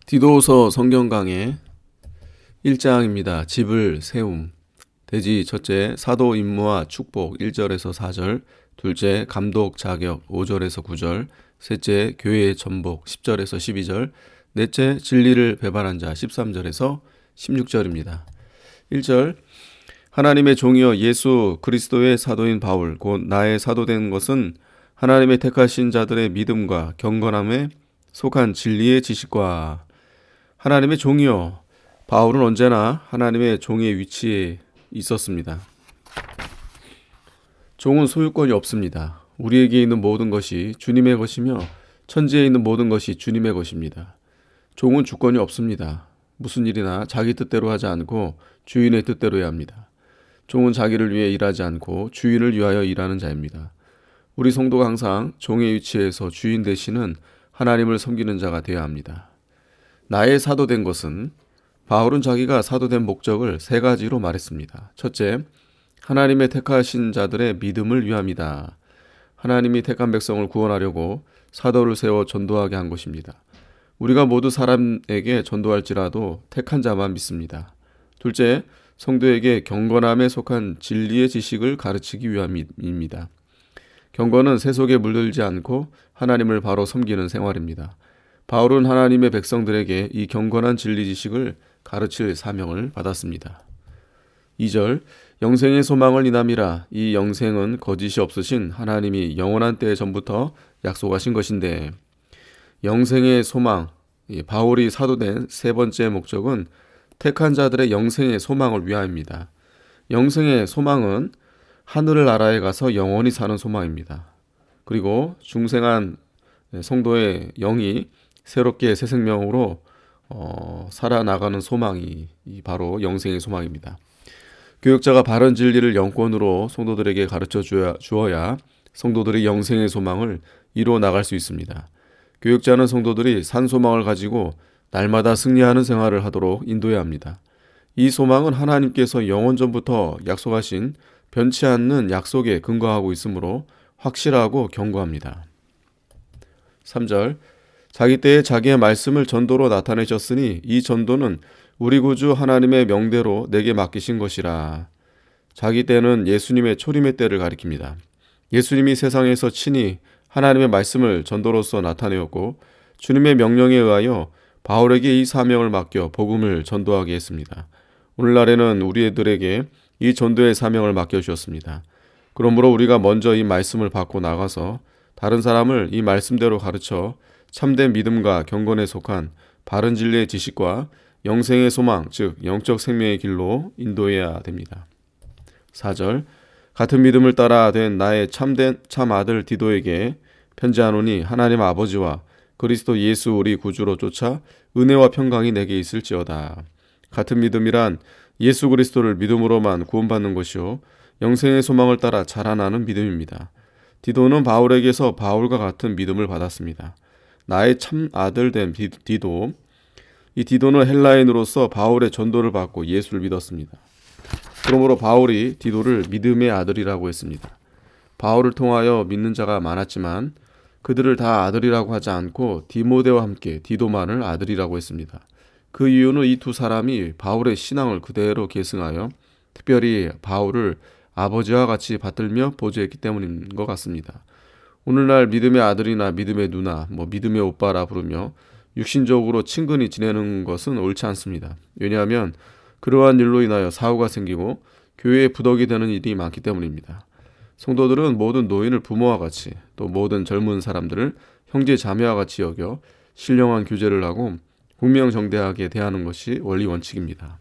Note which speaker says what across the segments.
Speaker 1: 디도서 성경 강해 1장입니다. 집을 세움. 대지 첫째, 사도 임무와 축복 1절에서 4절, 둘째, 감독 자격 5절에서 9절, 셋째, 교회의 전복 10절에서 12절, 넷째, 진리를 배반한 자 13절에서 16절입니다. 1절, 하나님의 종이여 예수 그리스도의 사도인 바울 곧 나의 사도된 것은 하나님의 택하신 자들의 믿음과 경건함에 속한 진리의 지식과 하나님의 종이요. 바울은 언제나 하나님의 종의 위치에 있었습니다. 종은 소유권이 없습니다. 우리에게 있는 모든 것이 주님의 것이며 천지에 있는 모든 것이 주님의 것입니다. 종은 주권이 없습니다. 무슨 일이나 자기 뜻대로 하지 않고 주인의 뜻대로 해야 합니다. 종은 자기를 위해 일하지 않고 주인을 위하여 일하는 자입니다. 우리 성도가 항상 종의 위치에서 주인 되시는 하나님을 섬기는 자가 되어야 합니다. 나의 사도된 것은 바울은 자기가 사도된 목적을 세 가지로 말했습니다. 첫째, 하나님의 택하신 자들의 믿음을 위함이다. 하나님이 택한 백성을 구원하려고 사도를 세워 전도하게 한 것입니다. 우리가 모두 사람에게 전도할지라도 택한 자만 믿습니다. 둘째, 성도에게 경건함에 속한 진리의 지식을 가르치기 위함입니다. 경건은 세속에 물들지 않고 하나님을 바로 섬기는 생활입니다. 바울은 하나님의 백성들에게 이 경건한 진리 지식을 가르칠 사명을 받았습니다. 2절, 영생의 소망을 인함이라. 이 영생은 거짓이 없으신 하나님이 영원한 때 전부터 약속하신 것인데, 영생의 소망, 바울이 사도된 세 번째 목적은 택한 자들의 영생의 소망을 위하여입니다. 영생의 소망은 하늘을 나라에 가서 영원히 사는 소망입니다. 그리고 중생한 성도의 영이 새롭게 새 생명으로 살아나가는 소망이 바로 영생의 소망입니다. 교육자가 바른 진리를 영권으로 성도들에게 가르쳐 주어야 성도들이 영생의 소망을 이루어 나갈 수 있습니다. 교육자는 성도들이 산 소망을 가지고 날마다 승리하는 생활을 하도록 인도해야 합니다. 이 소망은 하나님께서 영원전부터 약속하신 변치 않는 약속에 근거하고 있으므로 확실하고 견고합니다. 3절, 자기 때에 자기의 말씀을 전도로 나타내셨으니 이 전도는 우리 구주 하나님의 명대로 내게 맡기신 것이라. 자기 때는 예수님의 초림의 때를 가리킵니다. 예수님이 세상에서 친히 하나님의 말씀을 전도로서 나타내었고 주님의 명령에 의하여 바울에게 이 사명을 맡겨 복음을 전도하게 했습니다. 오늘날에는 우리들에게 이 전도의 사명을 맡겨주셨습니다. 그러므로 우리가 먼저 이 말씀을 받고 나가서 다른 사람을 이 말씀대로 가르쳐 참된 믿음과 경건에 속한 바른 진리의 지식과 영생의 소망, 즉 영적 생명의 길로 인도해야 됩니다. 4절, 같은 믿음을 따라 된 나의 참 아들 디도에게 편지하노니 하나님 아버지와 그리스도 예수 우리 구주로 쫓아 은혜와 평강이 내게 있을지어다. 같은 믿음이란 예수 그리스도를 믿음으로만 구원받는 것이요 영생의 소망을 따라 자라나는 믿음입니다. 디도는 바울에게서 바울과 같은 믿음을 받았습니다. 나의 참 아들 된 디도, 이 디도는 헬라인으로서 바울의 전도를 받고 예수를 믿었습니다. 그러므로 바울이 디도를 믿음의 아들이라고 했습니다. 바울을 통하여 믿는 자가 많았지만 그들을 다 아들이라고 하지 않고 디모데와 함께 디도만을 아들이라고 했습니다. 그 이유는 이 두 사람이 바울의 신앙을 그대로 계승하여 특별히 바울을 아버지와 같이 받들며 보조했기 때문인 것 같습니다. 오늘날 믿음의 아들이나 믿음의 누나, 믿음의 오빠라 부르며 육신적으로 친근히 지내는 것은 옳지 않습니다. 왜냐하면 그러한 일로 인하여 사고가 생기고 교회에 부덕이 되는 일이 많기 때문입니다. 성도들은 모든 노인을 부모와 같이 또 모든 젊은 사람들을 형제 자매와 같이 여겨 신령한 교제를 하고 공명정대하게 대하는 것이 원리 원칙입니다.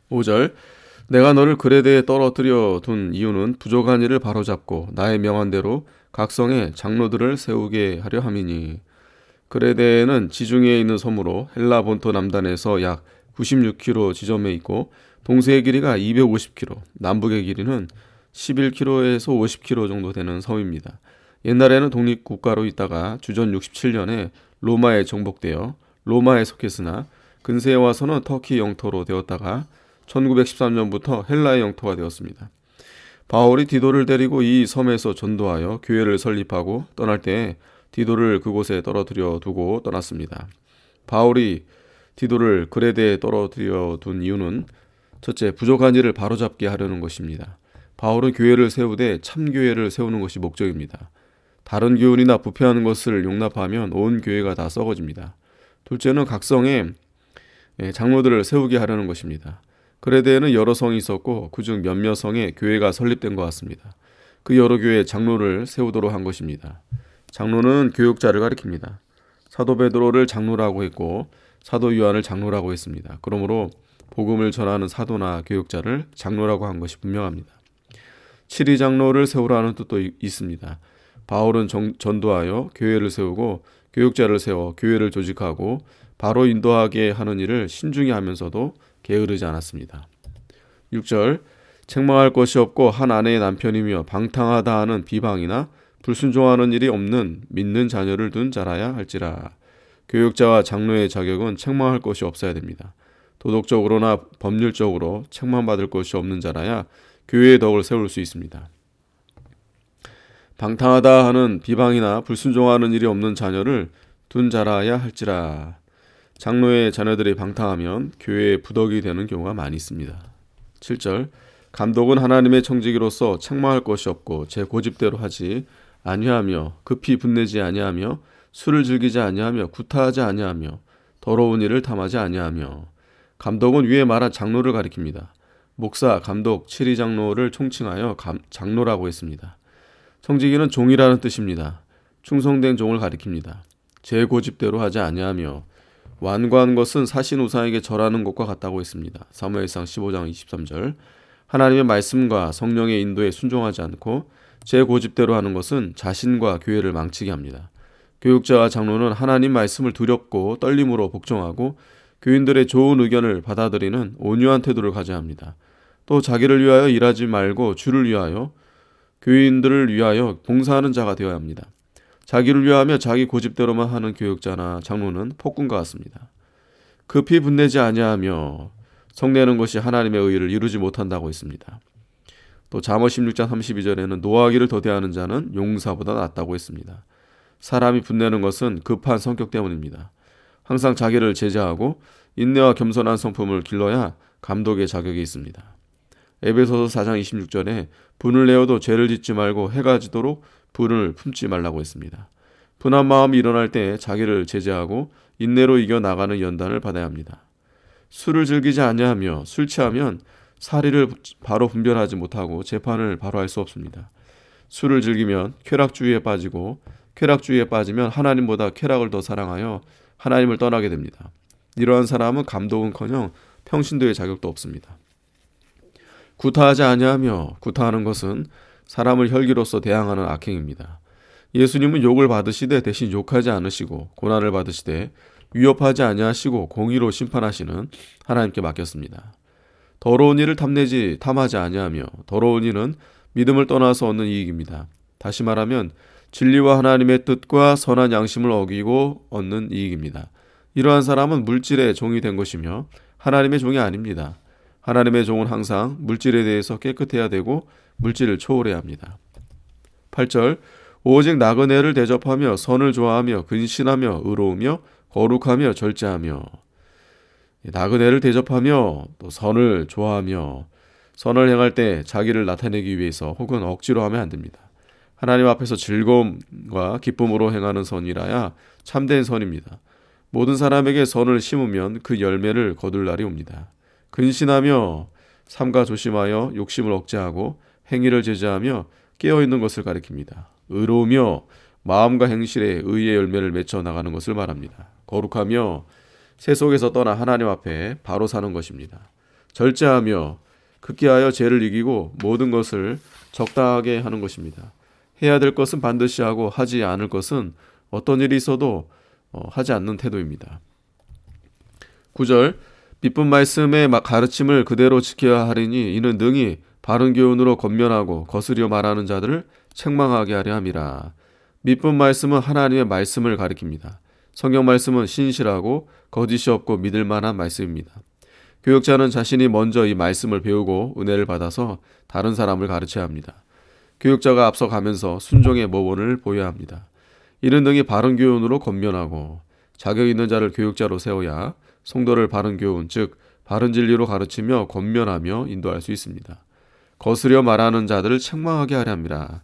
Speaker 1: 5절, 내가 너를 그레데에 떨어뜨려 둔 이유는 부족한 일을 바로잡고 나의 명한대로 각성의 장로들을 세우게 하려 함이니. 그레데는 지중해에 있는 섬으로 헬라 본토 남단에서 약 96km 지점에 있고 동서의 길이가 250km, 남북의 길이는 11km에서 50km 정도 되는 섬입니다. 옛날에는 독립국가로 있다가 주전 67년에 로마에 정복되어 로마에 속했으나 근세에 와서는 터키 영토로 되었다가 1913년부터 헬라의 영토가 되었습니다. 바울이 디도를 데리고 이 섬에서 전도하여 교회를 설립하고 떠날 때 디도를 그곳에 떨어뜨려 두고 떠났습니다. 바울이 디도를 그레데에 떨어뜨려 둔 이유는 첫째, 부족한 일을 바로잡게 하려는 것입니다. 바울은 교회를 세우되 참교회를 세우는 것이 목적입니다. 다른 교훈이나 부패하는 것을 용납하면 온 교회가 다 썩어집니다. 둘째는 각성에 장로들을 세우게 하려는 것입니다. 그레데에는 여러 성이 있었고 그중 몇몇 성에 교회가 설립된 것 같습니다. 그 여러 교회에 장로를 세우도록 한 것입니다. 장로는 교육자를 가리킵니다. 사도 베드로를 장로라고 했고 사도 요한을 장로라고 했습니다. 그러므로 복음을 전하는 사도나 교육자를 장로라고 한 것이 분명합니다. 7위 장로를 세우라는 뜻도 있습니다. 바울은 전도하여 교회를 세우고 교육자를 세워 교회를 조직하고 바로 인도하게 하는 일을 신중히 하면서도 게으르지 않았습니다. 6절, 책망할 것이 없고 한 아내의 남편이며 방탕하다 하는 비방이나 불순종하는 일이 없는 믿는 자녀를 둔 자라야 할지라. 교육자와 장로의 자격은 책망할 것이 없어야 됩니다. 도덕적으로나 법률적으로 책망받을 것이 없는 자라야 교회의 덕을 세울 수 있습니다. 방탕하다 하는 비방이나 불순종하는 일이 없는 자녀를 둔 자라야 할지라. 장로의 자녀들이 방탕하면 교회의 부덕이 되는 경우가 많이 있습니다. 7절, 감독은 하나님의 청지기로서 책망할 것이 없고 제 고집대로 하지 아니하며 급히 분내지 아니하며 술을 즐기지 아니하며 구타하지 아니하며 더러운 일을 탐하지 아니하며. 감독은 위에 말한 장로를 가리킵니다. 목사, 감독, 7위 장로를 총칭하여 장로라고 했습니다. 청지기는 종이라는 뜻입니다. 충성된 종을 가리킵니다. 제 고집대로 하지 아니하며. 완고한 것은 사신 우상에게 절하는 것과 같다고 했습니다. 사무엘상 15장 23절. 하나님의 말씀과 성령의 인도에 순종하지 않고 제 고집대로 하는 것은 자신과 교회를 망치게 합니다. 교육자와 장로는 하나님 말씀을 두렵고 떨림으로 복종하고 교인들의 좋은 의견을 받아들이는 온유한 태도를 가져야 합니다. 또 자기를 위하여 일하지 말고 주를 위하여, 교인들을 위하여 봉사하는 자가 되어야 합니다. 자기를 위하며 자기 고집대로만 하는 교육자나 장로는 폭군과 같습니다. 급히 분내지 아니하며. 성내는 것이 하나님의 의를 이루지 못한다고 했습니다. 또 잠언 16장 32절에는 노하기를 더디하는 자는 용사보다 낫다고 했습니다. 사람이 분내는 것은 급한 성격 때문입니다. 항상 자기를 제재하고 인내와 겸손한 성품을 길러야 감독의 자격이 있습니다. 에베소서 4장 26절에 분을 내어도 죄를 짓지 말고 해가 지도록 분을 품지 말라고 했습니다. 분한 마음이 일어날 때 자기를 제재하고 인내로 이겨나가는 연단을 받아야 합니다. 술을 즐기지 아니하며. 술 취하면 사리를 바로 분별하지 못하고 재판을 바로 할 수 없습니다. 술을 즐기면 쾌락주의에 빠지고 쾌락주의에 빠지면 하나님보다 쾌락을 더 사랑하여 하나님을 떠나게 됩니다. 이러한 사람은 감독은커녕 평신도의 자격도 없습니다. 구타하지 아니하며. 구타하는 것은 사람을 혈기로서 대항하는 악행입니다. 예수님은 욕을 받으시되 대신 욕하지 않으시고 고난을 받으시되 위협하지 아니하시고 공의로 심판하시는 하나님께 맡겼습니다. 더러운 일을 탐하지 아니하며. 더러운 일은 믿음을 떠나서 얻는 이익입니다. 다시 말하면 진리와 하나님의 뜻과 선한 양심을 어기고 얻는 이익입니다. 이러한 사람은 물질의 종이 된 것이며 하나님의 종이 아닙니다. 하나님의 종은 항상 물질에 대해서 깨끗해야 되고 물질을 초월해야 합니다. 8절, 오직 나그네를 대접하며 선을 좋아하며 근신하며 의로우며 거룩하며 절제하며. 나그네를 대접하며 또 선을 좋아하며. 선을 행할 때 자기를 나타내기 위해서 혹은 억지로 하면 안 됩니다. 하나님 앞에서 즐거움과 기쁨으로 행하는 선이라야 참된 선입니다. 모든 사람에게 선을 심으면 그 열매를 거둘 날이 옵니다. 근신하며. 삼가 조심하여 욕심을 억제하고 행위를 제재하며 깨어있는 것을 가리킵니다. 의로우며. 마음과 행실에 의의 열매를 맺혀 나가는 것을 말합니다. 거룩하며. 세속에서 떠나 하나님 앞에 바로 사는 것입니다. 절제하며. 극기하여 죄를 이기고 모든 것을 적당하게 하는 것입니다. 해야 될 것은 반드시 하고 하지 않을 것은 어떤 일이 있어도 하지 않는 태도입니다. 9절, 비쁜 말씀의 가르침을 그대로 지켜야 하리니 이는 능히 바른 교훈으로 권면하고 거스려 말하는 자들을 책망하게 하려 함이라. 비쁜 말씀은 하나님의 말씀을 가리킵니다. 성경 말씀은 신실하고 거짓이 없고 믿을 만한 말씀입니다. 교육자는 자신이 먼저 이 말씀을 배우고 은혜를 받아서 다른 사람을 가르쳐야 합니다. 교육자가 앞서가면서 순종의 모본을 보여야 합니다. 이는 능히 바른 교훈으로 권면하고 자격 있는 자를 교육자로 세워야 성도를 바른 교훈, 즉 바른 진리로 가르치며 권면하며 인도할 수 있습니다. 거스려 말하는 자들을 책망하게 하려 합니다.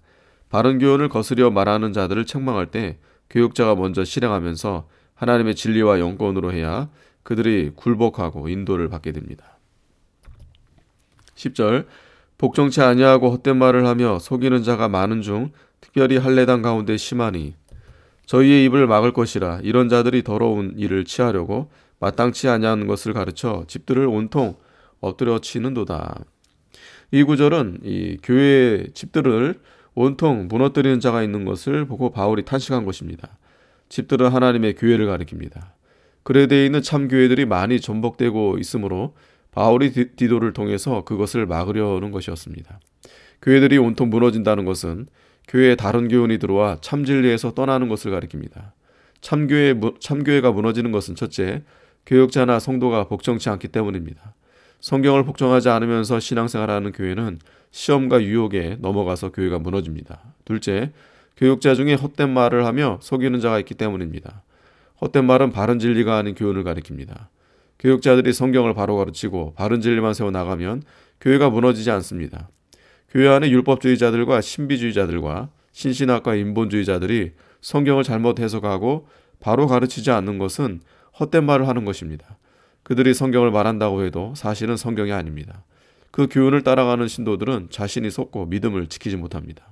Speaker 1: 바른 교훈을 거스려 말하는 자들을 책망할 때 교육자가 먼저 실행하면서 하나님의 진리와 영권으로 해야 그들이 굴복하고 인도를 받게 됩니다. 10절 복종치 아니하고 헛된 말을 하며 속이는 자가 많은 중 특별히 할례당 가운데 심하니 저희의 입을 막을 것이라. 이런 자들이 더러운 일을 취하려고 마땅치 아니한 것을 가르쳐 집들을 온통 엎드려 치는도다. 이 구절은 이 교회의 집들을 온통 무너뜨리는 자가 있는 것을 보고 바울이 탄식한 것입니다. 집들은 하나님의 교회를 가리킵니다. 그레데에 있는 참 교회들이 많이 전복되고 있으므로 바울이 디도를 통해서 그것을 막으려는 것이었습니다. 교회들이 온통 무너진다는 것은 교회에 다른 교훈이 들어와 참 진리에서 떠나는 것을 가리킵니다. 참교회가 무너지는 것은 첫째, 교육자나 성도가 복종치 않기 때문입니다. 성경을 복종하지 않으면서 신앙생활하는 교회는 시험과 유혹에 넘어가서 교회가 무너집니다. 둘째, 교육자 중에 헛된 말을 하며 속이는 자가 있기 때문입니다. 헛된 말은 바른 진리가 아닌 교훈을 가리킵니다. 교육자들이 성경을 바로 가르치고 바른 진리만 세워나가면 교회가 무너지지 않습니다. 교회 안에 율법주의자들과 신비주의자들과 신신학과 인본주의자들이 성경을 잘못 해석하고 바로 가르치지 않는 것은 헛된 말을 하는 것입니다. 그들이 성경을 말한다고 해도 사실은 성경이 아닙니다. 그 교훈을 따라가는 신도들은 자신이 속고 믿음을 지키지 못합니다.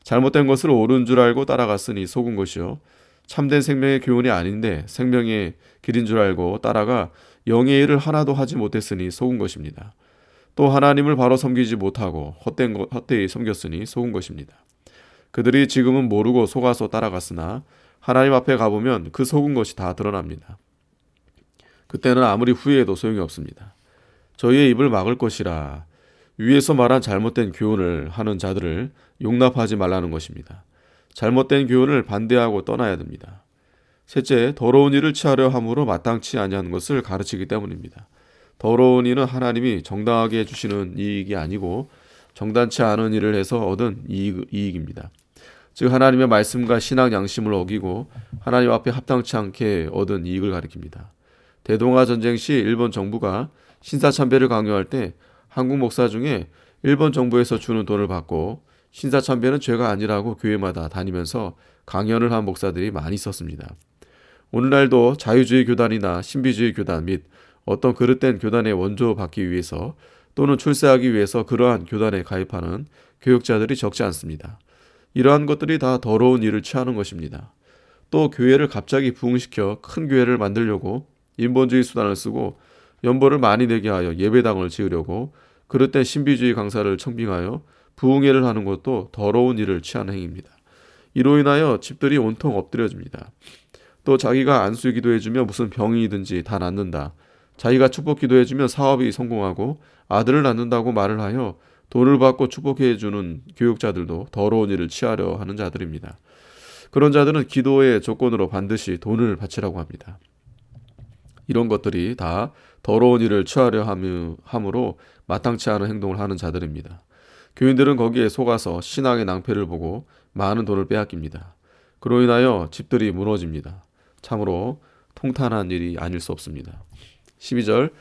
Speaker 1: 잘못된 것을 옳은 줄 알고 따라갔으니 속은 것이요 참된 생명의 교훈이 아닌데 생명의 길인 줄 알고 따라가 영의 일을 하나도 하지 못했으니 속은 것입니다. 또 하나님을 바로 섬기지 못하고 헛되이 섬겼으니 속은 것입니다. 그들이 지금은 모르고 속아서 따라갔으나 하나님 앞에 가보면 그 속은 것이 다 드러납니다. 그때는 아무리 후회해도 소용이 없습니다. 저희의 입을 막을 것이라. 위에서 말한 잘못된 교훈을 하는 자들을 용납하지 말라는 것입니다. 잘못된 교훈을 반대하고 떠나야 됩니다. 셋째, 더러운 일을 취하려 함으로 마땅치 아니한 것을 가르치기 때문입니다. 더러운 일은 하나님이 정당하게 해주시는 이익이 아니고 정당치 않은 일을 해서 얻은 이익입니다. 즉 하나님의 말씀과 신앙 양심을 어기고 하나님 앞에 합당치 않게 얻은 이익을 가리킵니다. 대동아 전쟁 시 일본 정부가 신사참배를 강요할 때 한국 목사 중에 일본 정부에서 주는 돈을 받고 신사참배는 죄가 아니라고 교회마다 다니면서 강연을 한 목사들이 많이 있었습니다. 오늘날도 자유주의 교단이나 신비주의 교단 및 어떤 그릇된 교단에 원조받기 위해서 또는 출세하기 위해서 그러한 교단에 가입하는 교육자들이 적지 않습니다. 이러한 것들이 다 더러운 일을 취하는 것입니다. 또 교회를 갑자기 부흥시켜 큰 교회를 만들려고 인본주의 수단을 쓰고 연보를 많이 내게 하여 예배당을 지으려고 그릇된 신비주의 강사를 청빙하여 부흥회를 하는 것도 더러운 일을 취하는 행위입니다. 이로 인하여 집들이 온통 엎드려집니다. 또 자기가 안수 기도해주며 무슨 병이든지 다 낫는다. 자기가 축복 기도해주면 사업이 성공하고 아들을 낳는다고 말을 하여 돈을 받고 축복해주는 교육자들도 더러운 일을 취하려 하는 자들입니다. 그런 자들은 기도의 조건으로 반드시 돈을 바치라고 합니다. 이런 것들이 다 더러운 일을 취하려 함으로 마땅치 않은 행동을 하는 자들입니다. 교인들은 거기에 속아서 신앙의 낭패를 보고 많은 돈을 빼앗깁니다. 그로 인하여 집들이 무너집니다. 참으로 통탄한 일이 아닐 수 없습니다. 12절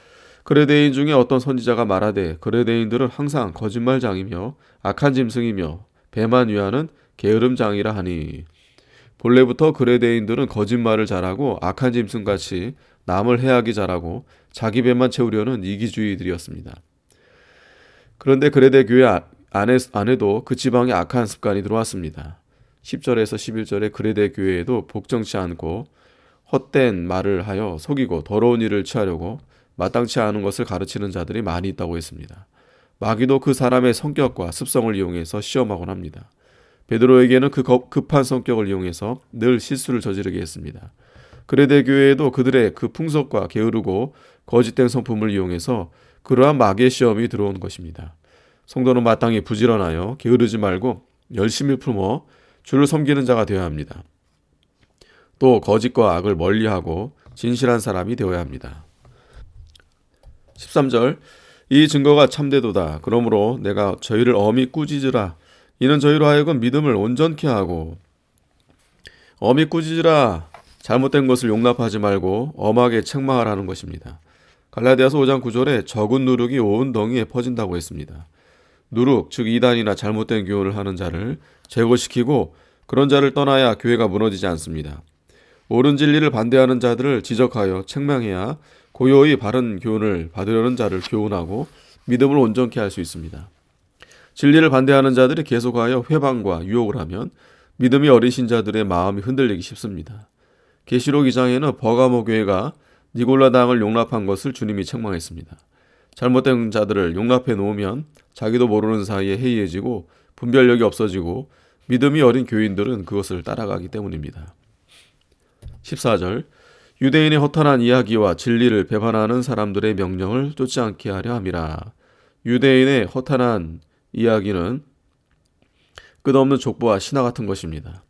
Speaker 1: 그레데인 중에 어떤 선지자가 말하되 그레데인들은 항상 거짓말장이며 악한 짐승이며 배만 위하는 게으름장이라 하니 본래부터 그레데인들은 거짓말을 잘하고 악한 짐승같이 남을 해하기 잘하고 자기 배만 채우려는 이기주의들이었습니다. 그런데 그레데 교회 안에도 그 지방에 악한 습관이 들어왔습니다. 10절에서 11절에 그레데 교회에도 복종치 않고 헛된 말을 하여 속이고 더러운 일을 취하려고 마땅치 않은 것을 가르치는 자들이 많이 있다고 했습니다. 마귀도 그 사람의 성격과 습성을 이용해서 시험하곤 합니다. 베드로에게는 그 급한 성격을 이용해서 늘 실수를 저지르게 했습니다. 그레데 교회에도 그들의 그 풍속과 게으르고 거짓된 성품을 이용해서 그러한 마귀의 시험이 들어온 것입니다. 성도는 마땅히 부지런하여 게으르지 말고 열심히 품어 주를 섬기는 자가 되어야 합니다. 또 거짓과 악을 멀리하고 진실한 사람이 되어야 합니다. 13절 이 증거가 참되도다. 그러므로 내가 저희를 엄히 꾸짖으라. 이는 저희로 하여금 믿음을 온전케 하고 엄히 꾸짖으라. 잘못된 것을 용납하지 말고 엄하게 책망하라는 것입니다. 갈라디아서 5장 9절에 적은 누룩이 온 덩이에 퍼진다고 했습니다. 누룩, 즉 이단이나 잘못된 교훈을 하는 자를 제거시키고 그런 자를 떠나야 교회가 무너지지 않습니다. 옳은 진리를 반대하는 자들을 지적하여 책망해야 고요히 바른 교훈을 받으려는 자를 교훈하고 믿음을 온전케 할 수 있습니다. 진리를 반대하는 자들이 계속하여 회방과 유혹을 하면 믿음이 어린 신자들의 마음이 흔들리기 쉽습니다. 계시록 2장에는 버가모 교회가 니골라당을 용납한 것을 주님이 책망했습니다. 잘못된 자들을 용납해 놓으면 자기도 모르는 사이에 해이해지고 분별력이 없어지고 믿음이 어린 교인들은 그것을 따라가기 때문입니다. 14절 유대인의 허탄한 이야기와 진리를 배반하는 사람들의 명령을 쫓지 않게 하려 함이라. 유대인의 허탄한 이야기는 끝없는 족보와 신화 같은 것입니다.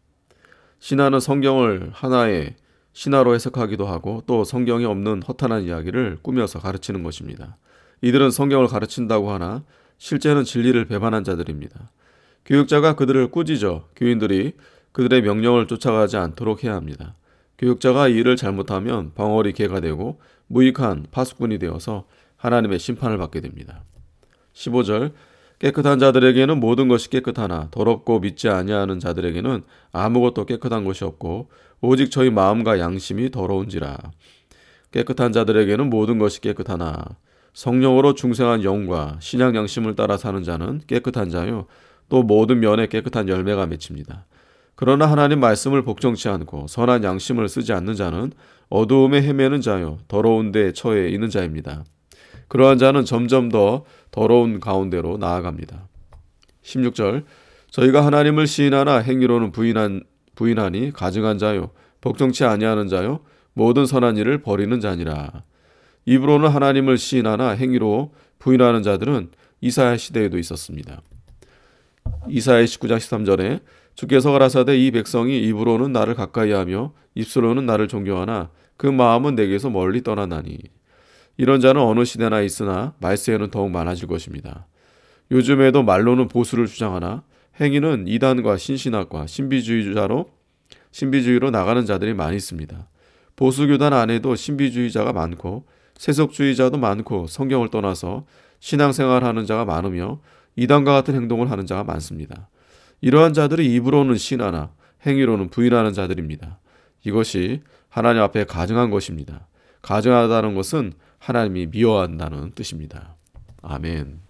Speaker 1: 신화는 성경을 하나의 신화로 해석하기도 하고 또 성경에 없는 허탄한 이야기를 꾸며서 가르치는 것입니다. 이들은 성경을 가르친다고 하나 실제는 진리를 배반한 자들입니다. 교육자가 그들을 꾸짖어 교인들이 그들의 명령을 쫓아가지 않도록 해야 합니다. 교육자가 이 일을 잘못하면 벙어리 개가 되고 무익한 파수꾼이 되어서 하나님의 심판을 받게 됩니다. 15절 깨끗한 자들에게는 모든 것이 깨끗하나 더럽고 믿지 아니하는 자들에게는 아무것도 깨끗한 것이 없고 오직 저희 마음과 양심이 더러운지라. 깨끗한 자들에게는 모든 것이 깨끗하나 성령으로 중생한 영과 신약 양심을 따라 사는 자는 깨끗한 자요 또 모든 면에 깨끗한 열매가 맺힙니다. 그러나 하나님 말씀을 복종치 않고 선한 양심을 쓰지 않는 자는 어두움에 헤매는 자요 더러운 데 처해 있는 자입니다. 그러한 자는 점점 더 더러운 가운데로 나아갑니다. 16절 저희가 하나님을 시인하나 행위로는 부인하니 가증한 자요 복종치 아니하는 자요 모든 선한 일을 버리는 자니라. 입으로는 하나님을 시인하나 행위로 부인하는 자들은 이사야 시대에도 있었습니다. 이사야 19장 13절에 주께서 가라사대 이 백성이 입으로는 나를 가까이하며 입술로는 나를 존경하나 그 마음은 내게서 멀리 떠나나니. 이런 자는 어느 시대나 있으나 말세에는 더욱 많아질 것입니다. 요즘에도 말로는 보수를 주장하나 행위는 이단과 신신학과 신비주의로 나가는 자들이 많이 있습니다. 보수교단 안에도 신비주의자가 많고 세속주의자도 많고 성경을 떠나서 신앙생활하는 자가 많으며 이단과 같은 행동을 하는 자가 많습니다. 이러한 자들이 입으로는 신하나 행위로는 부인하는 자들입니다. 이것이 하나님 앞에 가증한 것입니다. 가증하다는 것은 하나님이 미워한다는 뜻입니다. 아멘.